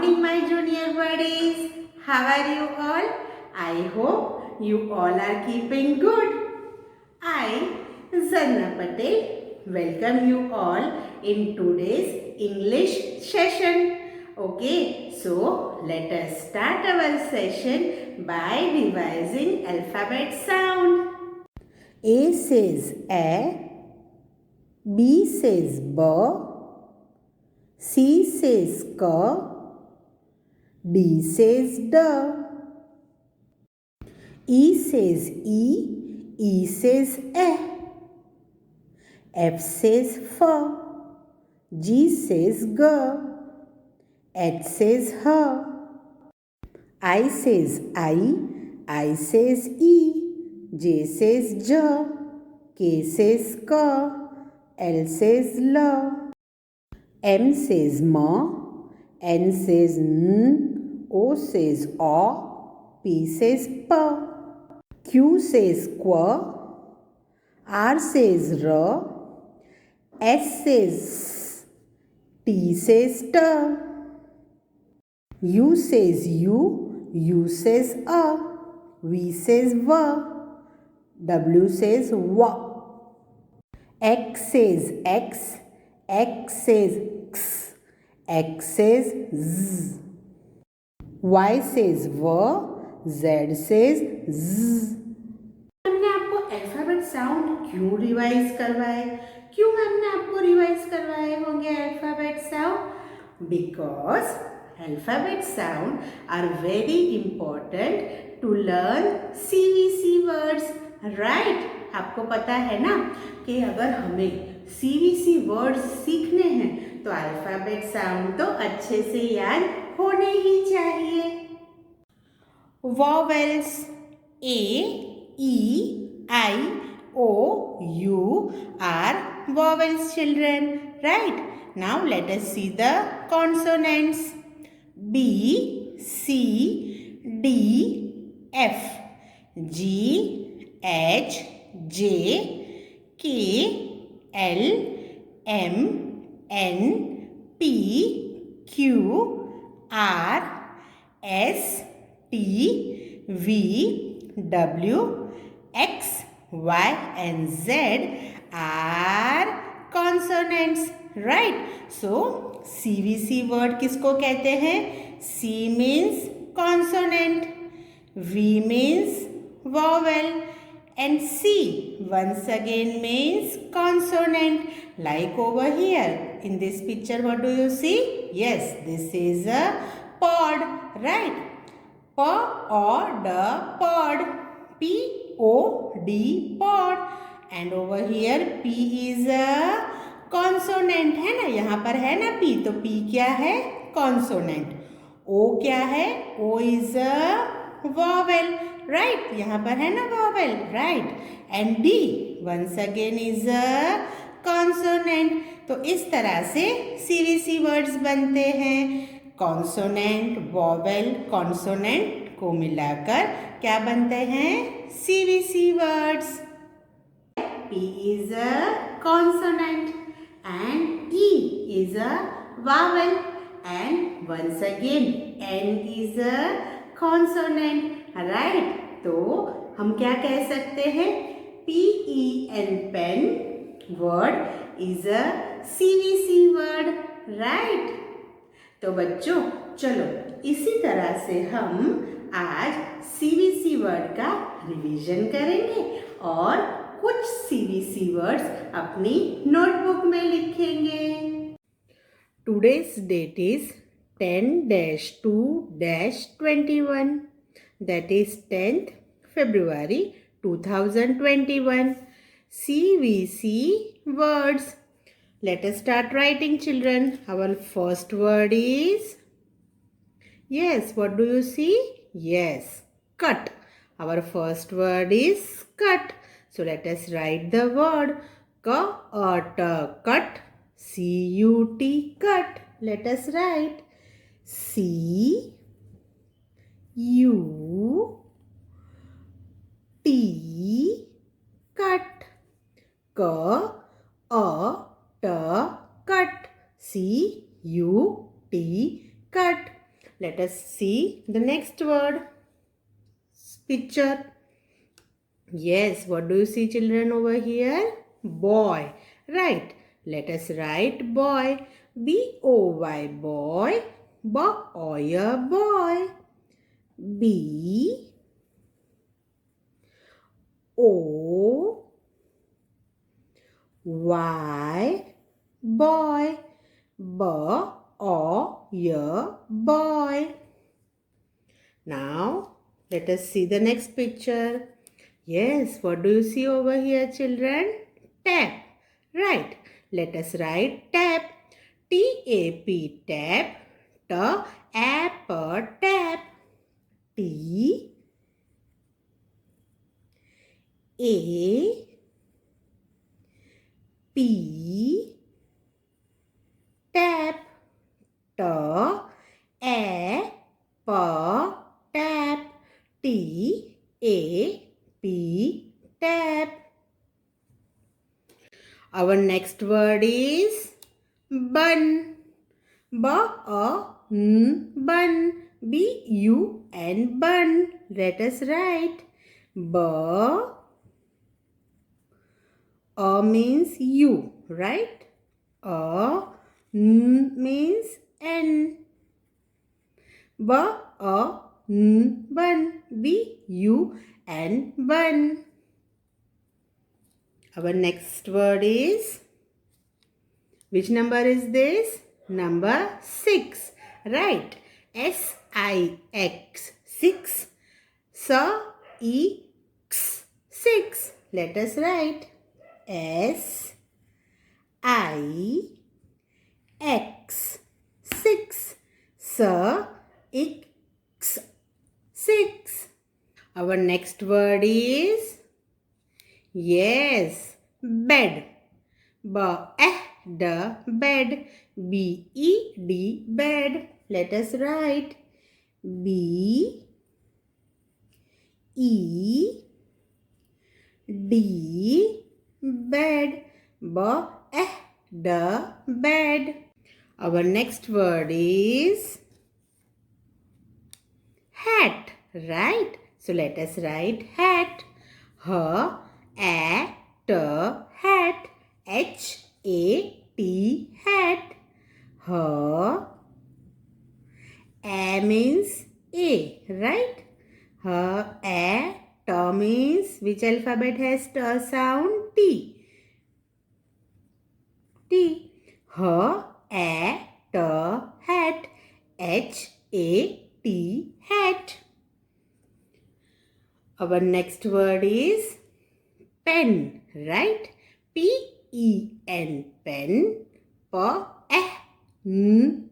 morning, my junior buddies. How are you all? I hope you all are keeping good. I, Zanna Patel, welcome you all in today's English session. Okay, so let us start our session by revising alphabet sound. A says A, B says B, C says K, D says D, E says E says E, F says F, G says G, H says H, I says I says E, J says J, K says K, L says L, M says M, N says N, O says O, P says P, Q says Q, R says R, S says T says T, U says U says A, V says V, W says W, X says X says X, X says Z, Y says V, Z says Z. हमने आपको alphabet sound क्यों revise करवाए? क्यों हमने आपको revise करवाए होंगे alphabet sound? Because alphabet sound are very important to learn CVC words, right? आपको पता है ना कि अगर हमें CVC वर्ड्स सीखने हैं तो अल्फाबेट साउंड तो अच्छे से याद होने ही चाहिए. Vowels A, E, I, O, U are vowels, children, right? Now let us see the consonants. B, C, D, F, G, H, J, K, L, M, N, P, Q, R, S, T, V, W, X, Y and Z are consonants, right? So CVC word किसको कहते हैं? C means consonant, V means vowel and C once again means consonant. Like over here in this picture, what do you see? Yes, this is a pod, right? P-O-D, pod. P-O-D, pod. And over here P is a consonant, है ना? यहाँ पर है ना P, तो P क्या है? Consonant. O क्या है? O is a vowel, right? यहाँ पर है ना vowel, right? And D once again is a consonant. तो इस तरह से CVC words बनते हैं. कॉन्सोनेंट, वॉवेल, कॉन्सोनेंट को मिलाकर क्या बनते हैं? CVC words. P is a consonant and E is a vowel and once again N is a consonant, right? तो हम क्या कह सकते हैं? PEN, pen word is a CVC word, right? तो बच्चों चलो इसी तरह से हम आज CVC वर्ड का रिवीजन करेंगे और कुछ CVC वर्ड्स अपनी नोटबुक में लिखेंगे. Today's date is 10-2-21, that is 10th February 2021. CVC words. Let us start writing, children. Our first word is, yes, what do you see? Yes, cut. Our first word is cut. So let us write the word cut. C-U-T, cut. Let us write C-U-T, cut. Cut. C-U-T, cut. let us see the next word. Picture. Yes, what do you see, children, over here? Boy. Right. Let us write boy. B-O-Y, boy. Boy, boy. B O Y, boy. Boy. Now, let us see the next picture. Yes, what do you see over here, children? Tap. Right. Let us write tap. T-A-P, tap. T-A-P, tap. T A P, tap. T A P, tap. T A P, tap. Our next word is bun. Bun. B-U-N, bun. Let us write. Means you, right? Means N. Bun. B-U-N, bun. Our next word is, which number is this? Number 6. Right. S-I-X. 6. S-E-X. 6. Let us write. S-I-X. 6. S-I-X. 6. Our next word is, yes, bed. Bed. B-E-D, bed. Let us write. B-E-D, bed. Bed. Our next word is hat. Right? So let us write hat. H-A-T, hat. H-A-T, hat. A means A, right? A, T means, which alphabet has T sound? T. T. A, T, hat. H-A-T, hat. Our next word is pen, right? P-E-N, pen. Pen.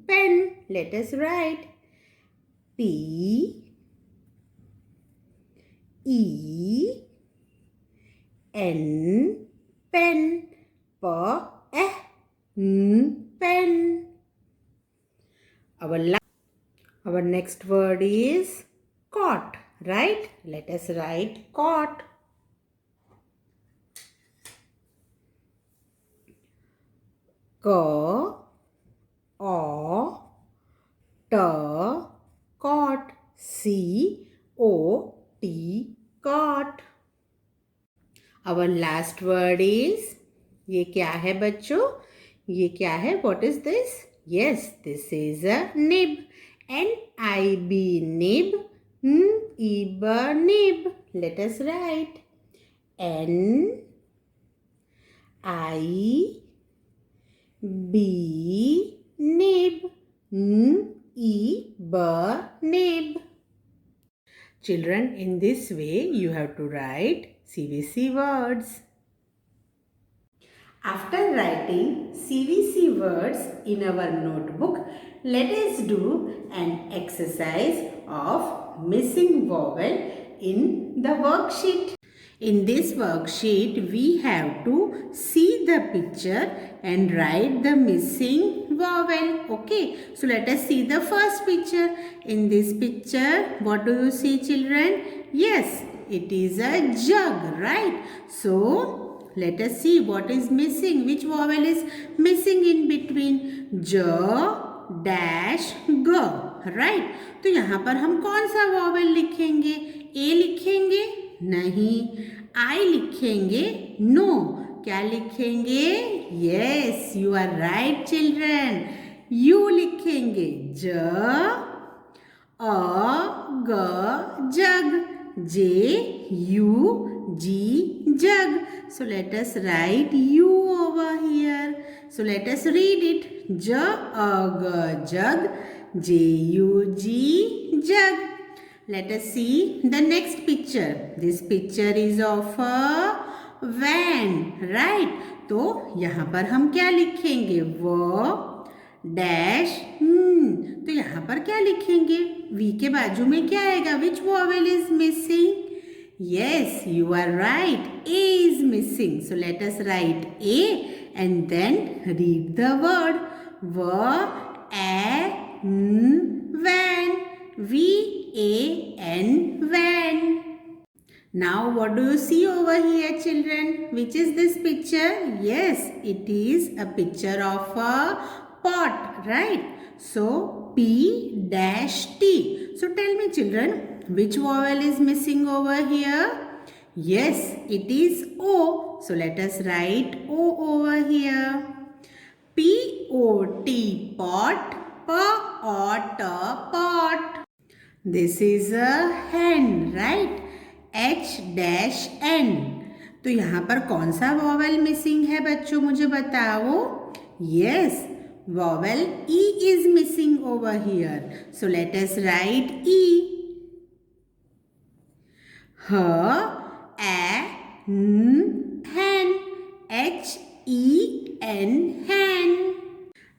Let us write. P-E-N, pen. Pen. Our next word is cot, right? Let us write cot. Cot. C-O-T, cot. Our last word is, ये क्या है बच्चों? ये क्या है? What is this? Yes, this is a nib. N-I-B, nib. N-I-B, nib. Let us write. N-I-B, nib. N-I-B, nib. Children, in this way, you have to write CVC words. After writing CVC words in our notebook, let us do an exercise of missing vowel in the worksheet. In this worksheet, we have to see the picture and write the missing vowel. Okay, so let us see the first picture. In this picture, what do you see, children? Yes, it is a jug, right? So, let us see what is missing. Which vowel is missing in between? J, dash ग, right. तो यहाँ पर हम कौन सा vowel लिखेंगे? ए लिखेंगे? नहीं। आई लिखेंगे? नो। क्या लिखेंगे? Yes, you are right children. You लिखेंगे? ज, अ, ग, jug, J, U, G, jug. So let us write U over here. So let us read it. J, A, G, jug. J, U, G, jug. Let us see the next picture. This picture is of a van, right? तो यहाँ पर हम क्या लिखेंगे? वो dash तो यहाँ पर क्या लिखेंगे? V के बाजू में क्या आएगा? Which vowel is missing? Yes, you are right. A is missing. So let us write A and then read the word. Van. V-A-N, van. Now what do you see over here, children? Which is this picture? Yes, it is a picture of a pot, right? So P-T. So tell me, children, which vowel is missing over here? Yes, it is O. So let us write O over here. P-O-T, pot. P-O-T, pot. This is a hen, right? H-N. तो यहाँ पर कौन सा vowel missing है बच्चों, मुझे बताओ। Yes, vowel E is missing over here. So let us write E. Hen. H-E-N, hen.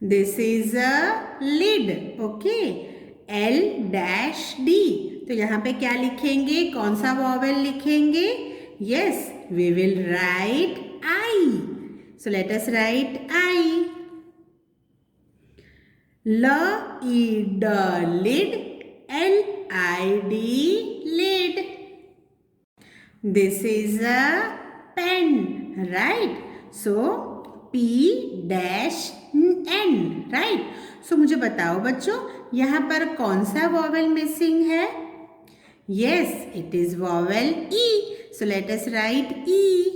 This is a lid, okay. L-D. तो यहाँ पे क्या लिखेंगे? कौन सा वॉवेल लिखेंगे? Yes, we will write I. So let us write I. L-E-D, lid. L-I-D, lid. This is a pen, right? So P-N, right? So मुझे बताओ बच्चों, यहाँ पर कौन सा वॉवेल मिसिंग है? Yes, it is vowel E. So let us write E.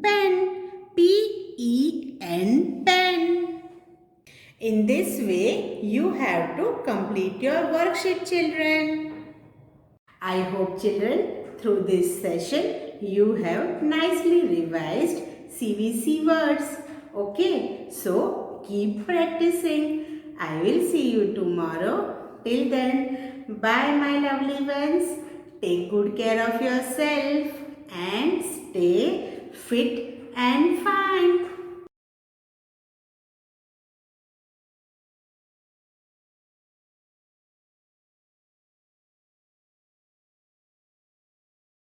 Pen. P-E-N, pen. In this way, you have to complete your worksheet, children. I hope, children, through this session, you have nicely revised CVC words. Okay, so keep practicing. I will see you tomorrow. Till then, bye my lovely ones. Take good care of yourself and stay fit